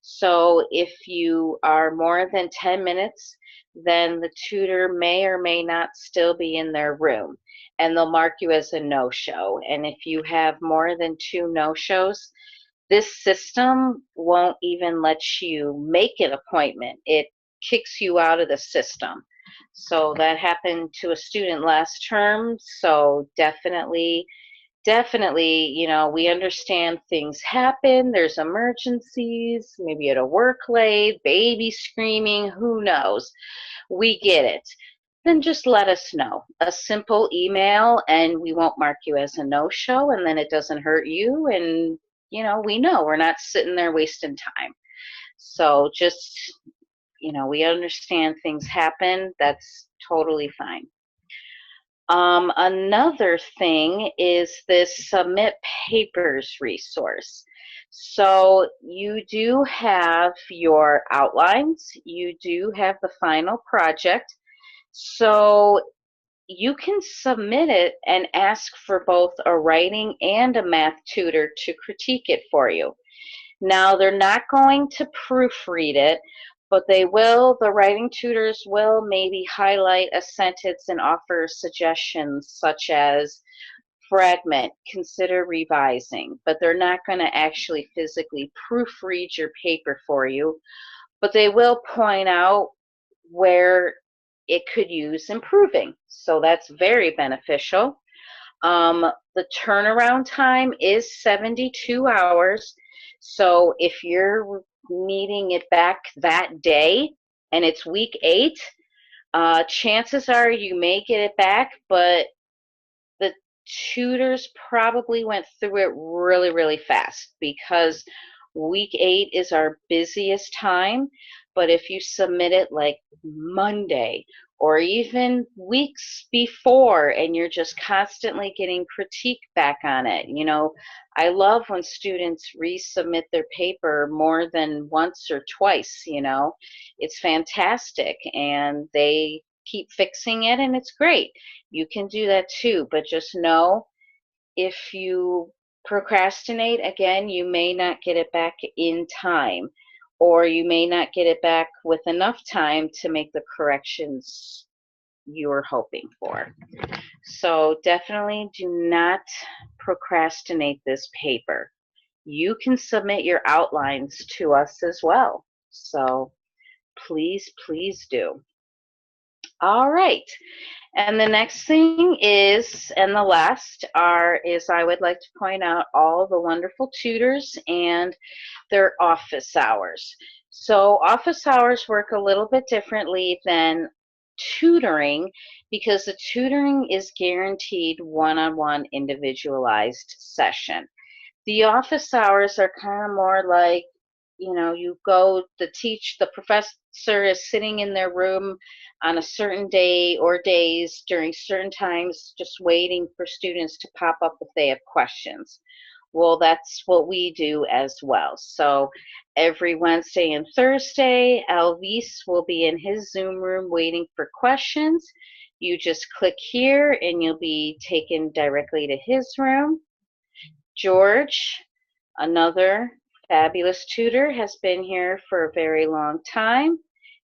So if you are more than 10 minutes, then the tutor may or may not still be in their room, and they'll mark you as a no-show. And if you have more than 2 no-shows, this system won't even let you make an appointment. It kicks you out of the system. So that happened to a student last term. So definitely, we understand things happen. There's emergencies, maybe at a work late, baby screaming, who knows? We get it. Then just let us know. A simple email and we won't mark you as a no-show, and then it doesn't hurt you, and we know we're not sitting there wasting time. So just, we understand things happen. That's totally fine. Another thing is this Submit Papers resource. So you do have your outlines, you do have the final project, so you can submit it and ask for both a writing and a math tutor to critique it for you. Now, they're not going to proofread it, But the writing tutors will maybe highlight a sentence and offer suggestions such as fragment, consider revising, but they're not going to actually physically proofread your paper for you, but they will point out where it could use improving. So that's very beneficial. The turnaround time is 72 hours. So if you're needing it back that day and it's week 8, chances are you may get it back, but the tutors probably went through it really, really fast because week 8 is our busiest time. But if you submit it like Monday or even weeks before and you're just constantly getting critique back on it, you know, I love when students resubmit their paper more than once or twice, you know, it's fantastic and they keep fixing it and it's great. You can do that too, but just know if you procrastinate, again, you may not get it back in time, or you may not get it back with enough time to make the corrections you were hoping for. So definitely do not procrastinate this paper. You can submit your outlines to us as well. So please, please do. All right. And the next thing is, and the last is I would like to point out all the wonderful tutors and their office hours. So office hours work a little bit differently than tutoring because the tutoring is guaranteed one-on-one individualized session. The office hours are kind of more like, you know, you go to teach, the professor is sitting in their room on a certain day or days during certain times, just waiting for students to pop up if they have questions. Well, that's what we do as well. So every Wednesday and Thursday, Elvis will be in his Zoom room waiting for questions. You just click here and you'll be taken directly to his room. George, another fabulous tutor, has been here for a very long time.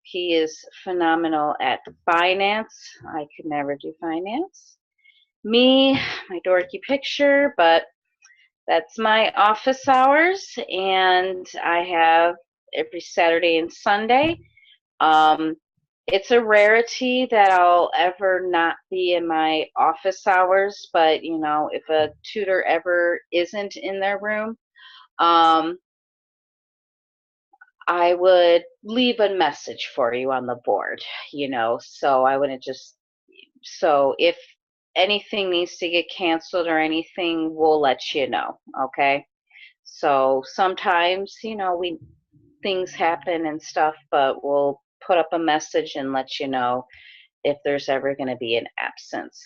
He is phenomenal at finance. I could never do finance. Me, my dorky picture, but that's my office hours, and I have every Saturday and Sunday. It's a rarity that I'll ever not be in my office hours, but you know, if a tutor ever isn't in their room, I would leave a message for you on the board, you know, so I wouldn't just, so if anything needs to get canceled or anything, we'll let you know, okay? So sometimes, you know, things happen and stuff, but we'll put up a message and let you know if there's ever going to be an absence.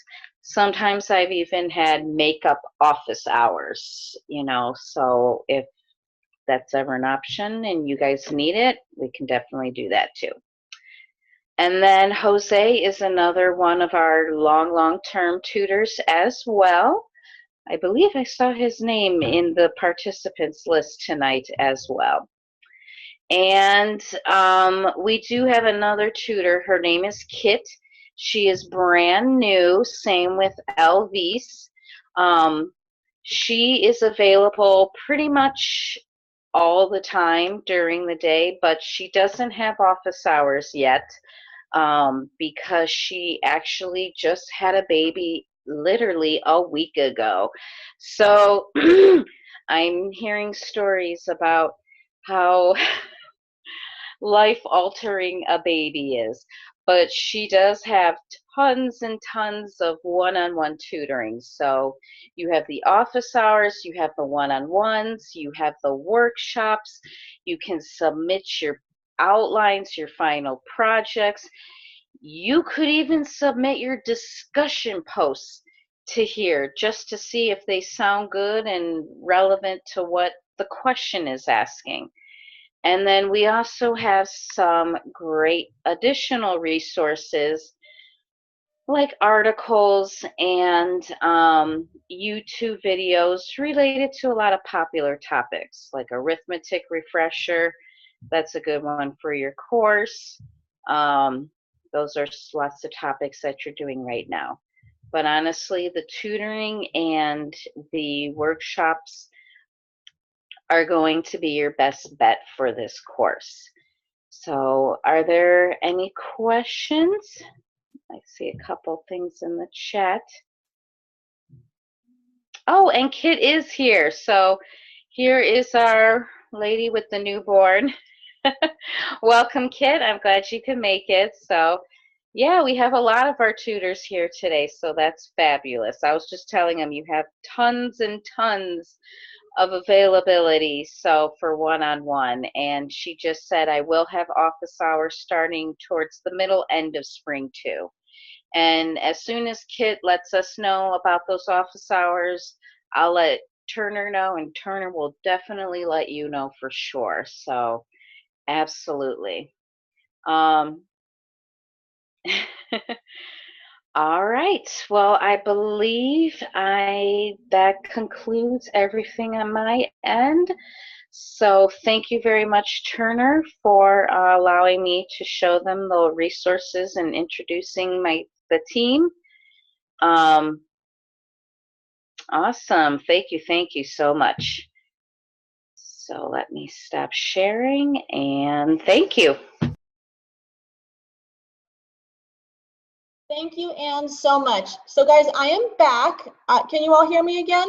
Sometimes I've even had makeup office hours, you know, so if that's ever an option and you guys need it, we can definitely do that too. And then Jose is another one of our long-term tutors as well. I believe I saw his name in the participants list tonight as well. And we do have another tutor. Her name is Kit. She is brand new. Same with Elvis. She is available pretty much all the time during the day, but she doesn't have office hours yet because she actually just had a baby literally a week ago. So I'm hearing stories about how life-altering a baby is, but she does have tons and tons of one-on-one tutoring. So you have the office hours, you have the one-on-ones, you have the workshops, you can submit your outlines, your final projects. You could even submit your discussion posts to here just to see if they sound good and relevant to what the question is asking. And then we also have some great additional resources like articles and YouTube videos related to a lot of popular topics like arithmetic refresher, That's a good one for your course. Those are lots of topics that you're doing right now. But honestly, the tutoring and the workshops are going to be your best bet for this course. So are there any questions? I see a couple things in the chat. Oh, and Kit is here. So here is our lady with the newborn. Welcome, Kit. I'm glad you could make it. So yeah, we have a lot of our tutors here today, so that's fabulous. I was just telling them you have tons and tons of availability, so for one-on-one. And she just said I will have office hours starting towards the middle end of spring too. And as soon as Kit lets us know about those office hours, I'll let Turner know, and Turner will definitely let you know for sure. So absolutely. All right. Well, I believe that concludes everything on my end. So thank you very much, Turner, for allowing me to show them the resources and introducing the team. Awesome. Thank you so much. So let me stop sharing, and thank you. Thank you, Anne, so much. So guys, I am back. Can you all hear me again?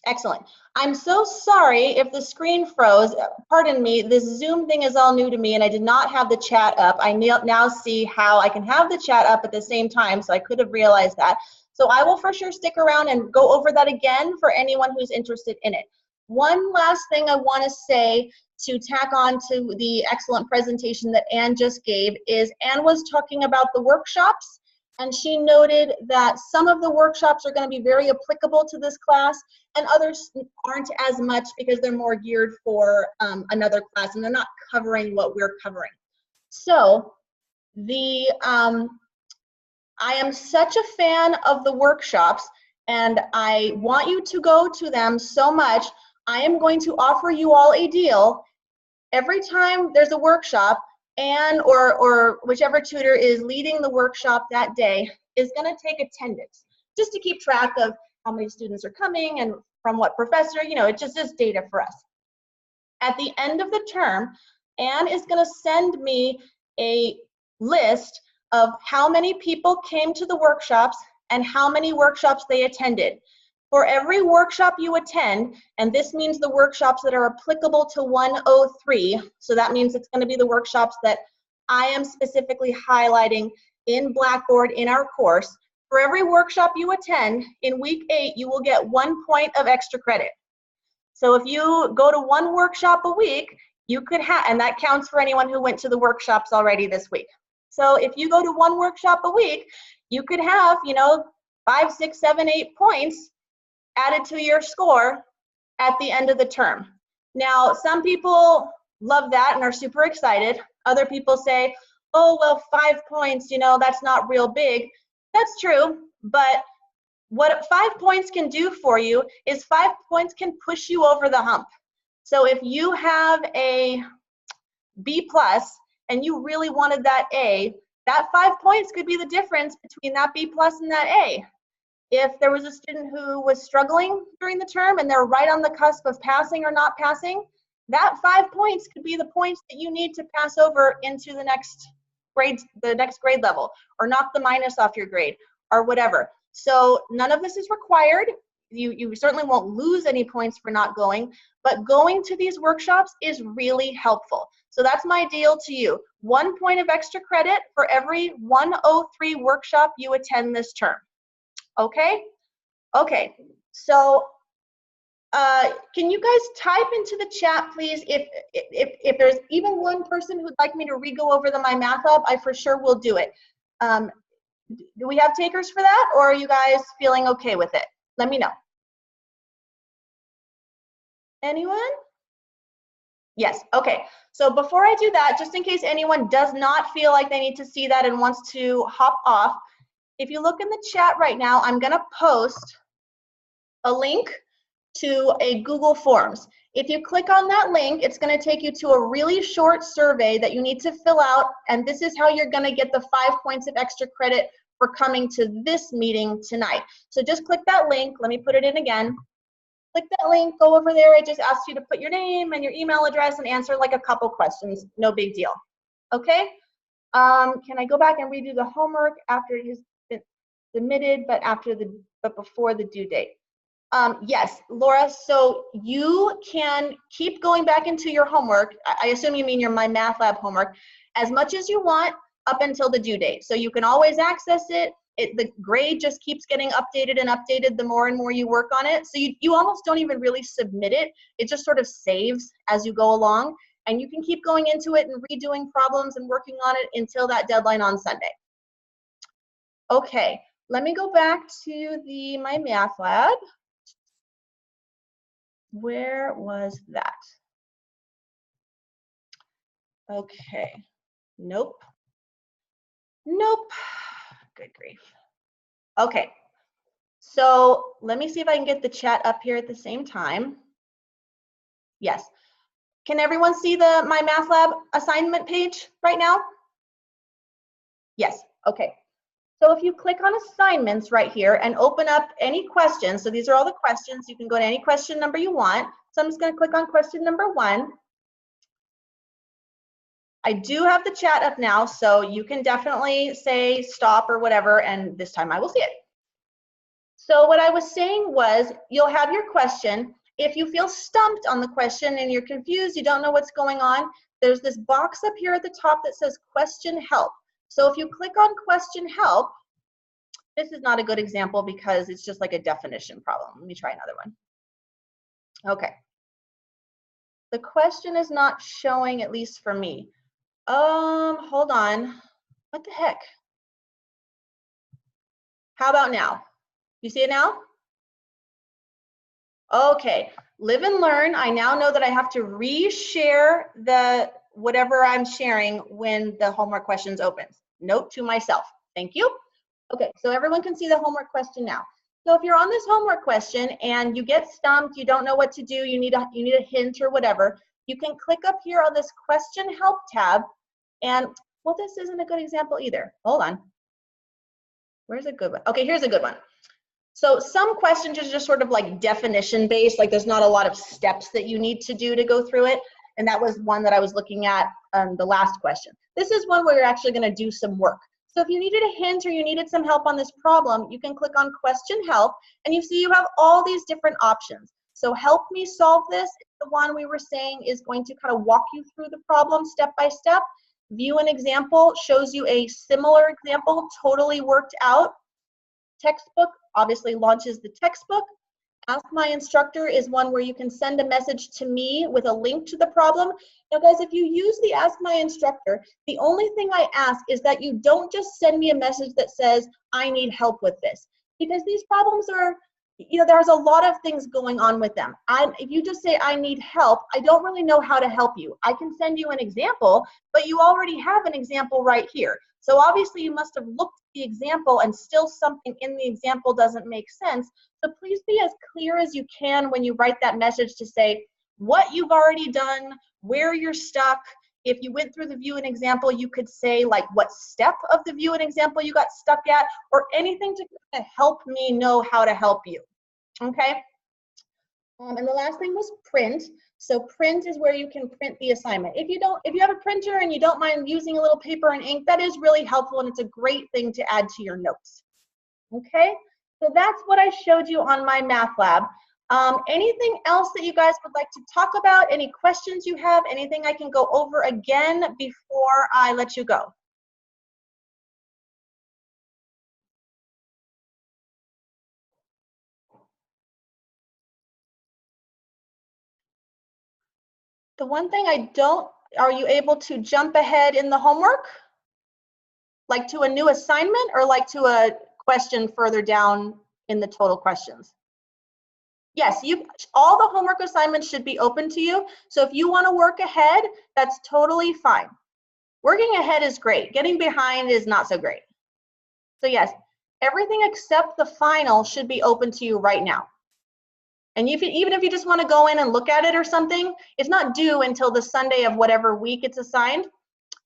Excellent. I'm so sorry if the screen froze. Pardon me, this Zoom thing is all new to me and I did not have the chat up. I now see how I can have the chat up at the same time, so I could have realized that. So I will for sure stick around and go over that again for anyone who's interested in it. One last thing I want to say to tack on to the excellent presentation that Anne just gave is Anne was talking about the workshops, and she noted that some of the workshops are going to be very applicable to this class and others aren't as much because they're more geared for another class and they're not covering what we're covering. So I am such a fan of the workshops and I want you to go to them so much. I am going to offer you all a deal. Every time there's a workshop, Anne or whichever tutor is leading the workshop that day is going to take attendance just to keep track of how many students are coming and from what professor, you know, it just is data for us. At the end of the term, Anne is going to send me a list of how many people came to the workshops and how many workshops they attended. For every workshop you attend, and this means the workshops that are applicable to 103, so that means it's going to be the workshops that I am specifically highlighting in Blackboard in our course. For every workshop you attend, in week 8, you will get 1 point of extra credit. So if you go to 1 workshop a week, you could have, and that counts for anyone who went to the workshops already this week. So if you go to 1 workshop a week, you could have, you know, 5, 6, 7, 8 points added to your score at the end of the term. Now, some people love that and are super excited. Other people say, oh, well, 5 points, you know, that's not real big. That's true, but what 5 points can do for you is 5 points can push you over the hump. So if you have a B+ and you really wanted that A, that 5 points could be the difference between that B+ and that A. If there was a student who was struggling during the term and they're right on the cusp of passing or not passing, that 5 points could be the points that you need to pass over into the next grade level, or knock the minus off your grade, or whatever. So none of this is required. You certainly won't lose any points for not going, but going to these workshops is really helpful. So that's my deal to you. 1 point of extra credit for every 103 workshop you attend this term. Okay? Okay, so can you guys type into the chat, please, if there's even one person who'd like me to re-go over the MyMath Lab, I for sure will do it. Do we have takers for that, or are you guys feeling okay with it? Let me know. Anyone? Yes, okay. So before I do that, just in case anyone does not feel like they need to see that and wants to hop off, if you look in the chat right now, I'm gonna post a link to a Google Forms. If you click on that link, it's going to take you to a really short survey that you need to fill out, and this is how you're going to get the 5 points of extra credit for coming to this meeting tonight. So just click that link. Let me put it in again. Click that link, go over there. It just asks you to put your name and your email address and answer like a couple questions. No big deal. Okay? Can I go back and redo the homework after it has been submitted, but before the due date? Yes, Laura, so you can keep going back into your homework. I assume you mean your MyMathLab homework, as much as you want up until the due date. So you can always access it. The grade just keeps getting updated and updated the more and more you work on it. So you almost don't even really submit it. It just sort of saves as you go along. And you can keep going into it and redoing problems and working on it until that deadline on Sunday. Okay, let me go back to the MyMathLab. Where was that? Okay, nope. Nope, good grief. Okay, so let me see if I can get the chat up here at the same time. Yes, can everyone see the MyMathLab assignment page right now? Yes, okay. So if you click on assignments right here and open up any questions, so these are all the questions, you can go to any question number you want. So I'm just gonna click on question number 1. I do have the chat up now, so you can definitely say stop or whatever, and this time I will see it. So what I was saying was, you'll have your question. If you feel stumped on the question and you're confused, you don't know what's going on, there's this box up here at the top that says question help. So if you click on question help, this is not a good example because it's just like a definition problem. Let me try another one. Okay. The question is not showing, at least for me. Hold on. What the heck? How about now? You see it now? Okay, live and learn. I now know that I have to reshare the whatever I'm sharing when the homework questions opens. Note to myself. Thank you. Okay, so everyone can see the homework question now. So if you're on this homework question and you get stumped, you don't know what to do, you need a hint or whatever, you can click up here on this question help tab. And well, this isn't a good example either. Hold on. Where's a good one? Okay, here's a good one. So some questions are just sort of like definition based, like there's not a lot of steps that you need to do to go through it. And that was one that I was looking at the last question. This is one where you're actually going to do some work. So if you needed a hint or you needed some help on this problem, you can click on question help and you see you have all these different options. So help me solve this is the one we were saying is going to kind of walk you through the problem step by step. View an example shows you a similar example, totally worked out. Textbook obviously launches the textbook. Ask My Instructor is one where you can send a message to me with a link to the problem. Now guys, if you use the Ask My Instructor, the only thing I ask is that you don't just send me a message that says, I need help with this. Because these problems are, there's a lot of things going on with them. If you just say, I need help, I don't really know how to help you. I can send you an example, but you already have an example right here. So obviously you must have looked at the example and still something in the example doesn't make sense. So please be as clear as you can when you write that message to say what you've already done, where you're stuck. If you went through the view and example, you could say like what step of the view and example you got stuck at, or anything to kind of help me know how to help you, okay? And the last thing was print. So print is where you can print the assignment. If you have a printer and you don't mind using a little paper and ink, that is really helpful and it's a great thing to add to your notes. Okay, so that's what I showed you on MyMathLab. Anything else that you guys would like to talk about? Any questions you have? Anything I can go over again before I let you go? The one thing are you able to jump ahead in the homework? Like to a new assignment or like to a question further down in the total questions? Yes, all the homework assignments should be open to you. So if you want to work ahead, that's totally fine. Working ahead is great. Getting behind is not so great. So yes, everything except the final should be open to you right now. And even if you just want to go in and look at it or something, it's not due until the Sunday of whatever week it's assigned.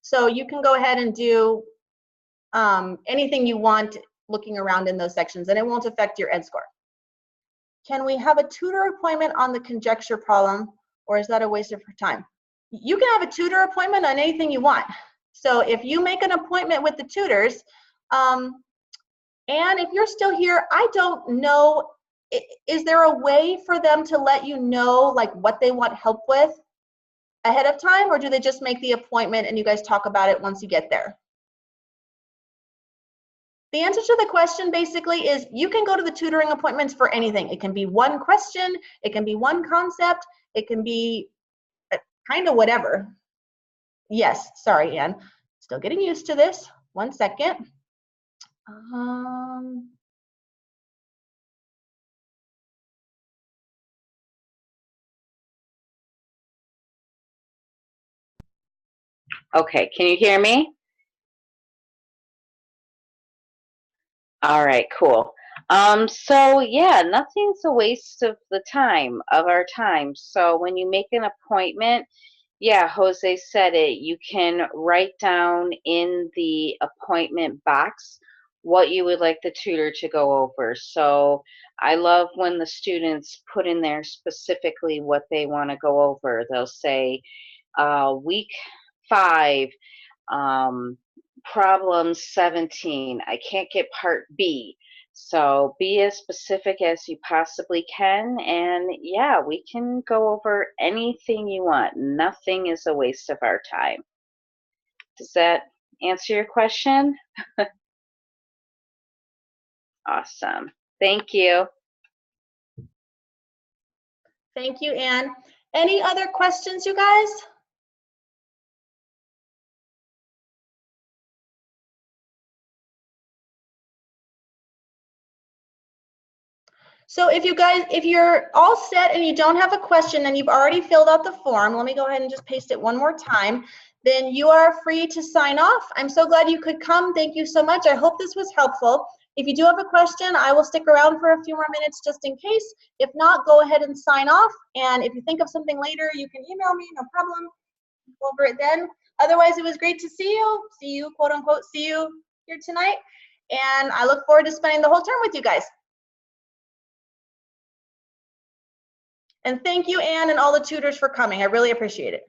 So you can go ahead and do anything you want looking around in those sections, and it won't affect your ed score. Can we have a tutor appointment on the conjecture problem, or is that a waste of her time? You can have a tutor appointment on anything you want. So if you make an appointment with the tutors, and if you're still here, I don't know, is there a way for them to let you know like what they want help with ahead of time, or do they just make the appointment and you guys talk about it once you get there? The answer to the question basically is you can go to the tutoring appointments for anything. It can be one question, it can be one concept, it can be kind of whatever. Yes, sorry, Ann. Still getting used to this. 1 second. Okay, can you hear me? All right, cool. So yeah, nothing's a waste of our time. So when you make an appointment, yeah, Jose said it, you can write down in the appointment box what you would like the tutor to go over. So I love when the students put in there specifically what they want to go over. They'll say week 5, problem 17. I can't get part B. So be as specific as you possibly can, and yeah, we can go over anything you want. Nothing is a waste of our time. Does that answer your question? Awesome. Thank you. Thank you, Ann. Any other questions, you guys? So if you're all set and you don't have a question and you've already filled out the form, let me go ahead and just paste it one more time, then you are free to sign off. I'm so glad you could come. Thank you so much. I hope this was helpful. If you do have a question, I will stick around for a few more minutes just in case. If not, go ahead and sign off. And if you think of something later, you can email me, no problem. Go over it then. Otherwise, it was great to see you, quote unquote, see you here tonight. And I look forward to spending the whole term with you guys. And thank you, Ann, and all the tutors for coming. I really appreciate it.